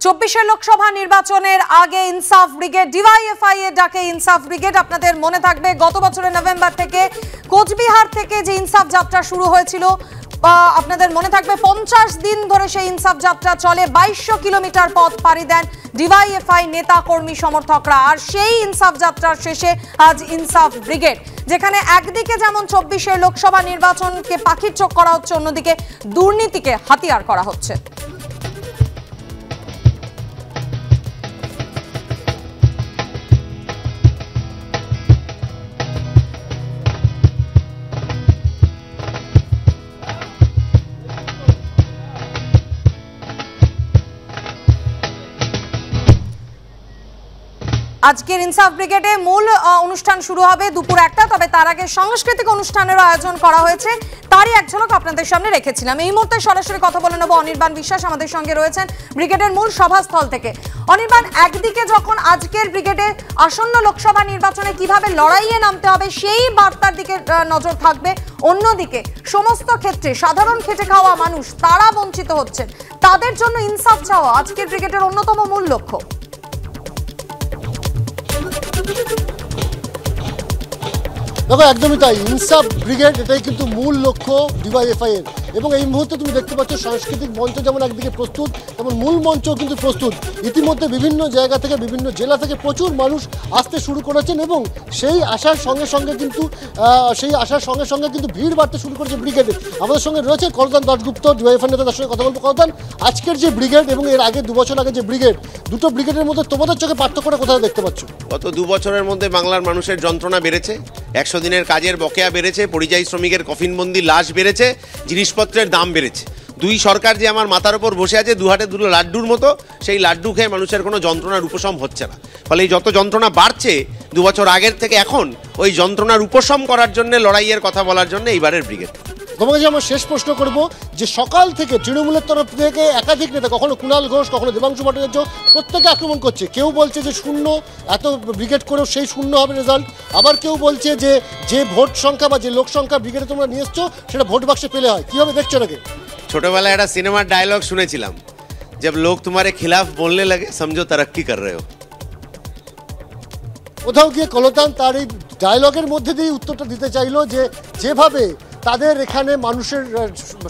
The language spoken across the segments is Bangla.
চব্বিশের লোকসভা নির্বাচনের আগে ইনসাফ ব্রিগেড ডিওয়াইএফআই এর ডাকে ইনসাফ ব্রিগেড। আপনাদের মনে থাকবে গত বছরের নভেম্বর থেকে কোচবিহার থেকে যে ইনসাফ যাত্রা শুরু হয়েছিল, আপনাদের মনে থাকবে 50 দিন ধরে সেই ইনসাফ যাত্রা চলে। 2200 কিলোমিটার পথ পাড়ি দেন ডিওয়াইএফআই নেতা কর্মী সমর্থকরা। আর সেই ইনসাফ যাত্রার শেষে আজ ইনসাফ ব্রিগেড, যেখানে একদিকে যেমন 24-এর লোকসভা নির্বাচনকে পাখির চোখ করা হচ্ছে, অন্যদিকে দুর্নীতিকে হাতিয়ার করা হচ্ছে। আজকের ইনসাফ ব্রিগেডে মূল অনুষ্ঠান শুরু হবে দুপুর 1টা, তবে তার আগে সাংস্কৃতিক অনুষ্ঠানের আয়োজন করা হয়েছে, তারই এক ঝলক আপনাদের সামনে রেখেছিলাম। এই মুহূর্তে সরাসরি কথা বলে নেব অনির্বাণ বিশ্বাস, আমাদের সঙ্গে রয়েছেন ব্রিগেডের মূল সভাস্থল থেকে। অনির্বাণ, একদিকে যখন আজকের ব্রিগেডে আসন্ন লোকসভা নির্বাচনে কিভাবে লড়াইয়ে নামতে হবে সেই বার্তার দিকে নজর থাকবে, অন্যদিকে সমস্ত ক্ষেত্রে সাধারণ খেটে খাওয়া মানুষ তারা বঞ্চিত হচ্ছেন, তাদের জন্য ইনসাফ চাওয়া আজকের ব্রিগেডের অন্যতম মূল লক্ষ্য। দেখো, একদমই তাই। ইনসাফ ব্রিগেড এটাই কিন্তু মূল লক্ষ্য ডিওয়াইএফআই এর। এবং এই মুহূর্তে তুমি দেখতে পাচ্ছ সাংস্কৃতিক মঞ্চ যেমন একদিকে প্রস্তুত, তেমন মূল মঞ্চও কিন্তু প্রস্তুত। ইতিমধ্যে বিভিন্ন জায়গা থেকে, বিভিন্ন জেলা থেকে প্রচুর মানুষ আসতে শুরু করেছেন এবং সেই আসার সঙ্গে সঙ্গে কিন্তু ভিড় বাড়তে শুরু করেছে ব্রিগেডে। আমাদের সঙ্গে রয়েছে করদান দাশগুপ্ত, ডিওয়াইএফআই নেতা, তার সঙ্গে কথা বলবো। করদান, আজকের যে ব্রিগেড এবং এর আগে 2 বছর আগে যে ব্রিগেড, দুটো ব্রিগেডের মধ্যে তোমাদের চোখে পার্থক্যটা কোথায় দেখতে পাচ্ছ? গত 2 বছরের মধ্যে বাংলার মানুষের যন্ত্রণা বেড়েছে, 100 দিনের কাজের বকেয়া বেড়েছে, পরিযায়ী শ্রমিকের কফিনবন্দি লাশ বেড়েছে, জিনিসপত্রের দাম বেড়েছে। দুই সরকার যে আমার মাথার উপর বসে আছে দু হাতে দুটো লাড্ডুর মতো, সেই লাড্ডু খেয়ে মানুষের কোনো যন্ত্রণার উপশম হচ্ছে না। ফলে এই যত যন্ত্রণা বাড়ছে 2 বছর আগের থেকে এখন, ওই যন্ত্রণার উপশম করার জন্য, লড়াইয়ের কথা বলার জন্য এইবারের ব্রিগেড। তোমাকে যে আমার শেষ প্রশ্ন করব, যে সকাল থেকে তৃণমূলের তরফ থেকে একাধিক নেতা, কখনো কুণাল ঘোষ, কখনো দেবাংশু ভট্টাচার্য, প্রত্যেকে আক্রমণ করছে। কেউ বলছে যে শূন্য, এত ব্রিগেড করেও সেই শূন্য হবে রেজাল্ট। আবার কেউ বলছে যে ভোট সংখ্যা বা যে লোক সংখ্যা ব্রিগেডে তোমরা নিয়ে এসছো সেটা ভোট বাক্সে পেলে হয়। কীভাবে দেখছো এটাকে? ছোটবেলায় একটা সিনেমার ডায়লগ শুনেছিলাম, জব লোক তোমারে খিলাফ বলনে লাগে সমঝো তরক্কি কর রহে হো। কোথাও গিয়ে কলতান তার এই ডায়লগের মধ্যে দিয়ে উত্তরটা দিতে চাইলো যে যেভাবে তাদের এখানে মানুষের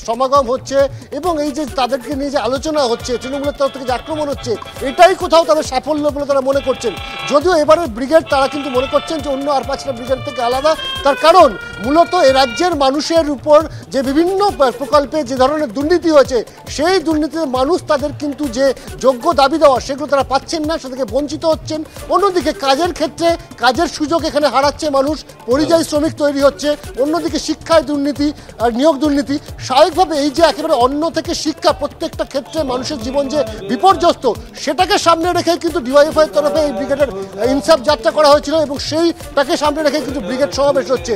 সমাগম হচ্ছে এবং এই যে তাদেরকে নিয়ে যে আলোচনা হচ্ছে, তৃণমূলের তরফ থেকে যে আক্রমণ হচ্ছে, এটাই কোথাও তাদের সাফল্য বলে তারা মনে করছেন। যদিও এবারের ব্রিগেড তারা কিন্তু মনে করছেন যে অন্য আর 5টা ব্রিগেড থেকে আলাদা। তার কারণ মূলত এ রাজ্যের মানুষের উপর যে বিভিন্ন প্রকল্পে যে ধরনের দুর্নীতি হয়েছে, সেই দুর্নীতিতে মানুষ তাদের কিন্তু যে যোগ্য দাবি দেওয়া সেগুলো তারা পাচ্ছেন না, সে থেকে বঞ্চিত হচ্ছেন। অন্যদিকে কাজের ক্ষেত্রে কাজের সুযোগ এখানে হারাচ্ছে মানুষ, পরিযায়ী শ্রমিক তৈরি হচ্ছে। অন্যদিকে শিক্ষায় দুর্নীতি আর নিয়োগ দুর্নীতি। স্বাভাবিকভাবে এই যে একেবারে অন্ন থেকে শিক্ষা, প্রত্যেকটা ক্ষেত্রে মানুষের জীবন যে বিপর্যস্ত, সেটাকে সামনে রেখে কিন্তু ডিওয়াইএফআই তরফে এই ব্রিগেডের ইনসাফ যাত্রা করা হয়েছিল এবং সেইটাকে সামনে রেখে কিন্তু ব্রিগেড সমাবেশ হচ্ছে।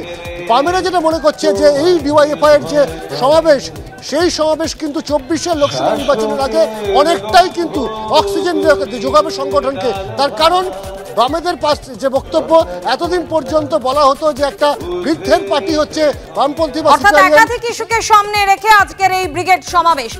বামেরা যেটা মনে করছে যে এই ডিওয়াইএফআই এর যে সমাবেশ, সেই সমাবেশ কিন্তু 24-এর লোকসভা নির্বাচনের আগে অনেকটাই কিন্তু অক্সিজেন যোগাবে সংগঠনকে। তার কারণ বামেদের পাশ যে বক্তব্য, এতদিন পর্যন্ত বলা হতো যে একটা বৃদ্ধের পার্টি হচ্ছে বামপন্থী, অর্থাৎ একাধিক ইস্যুকে সামনে রেখে আজকের এই ব্রিগেড সমাবেশ।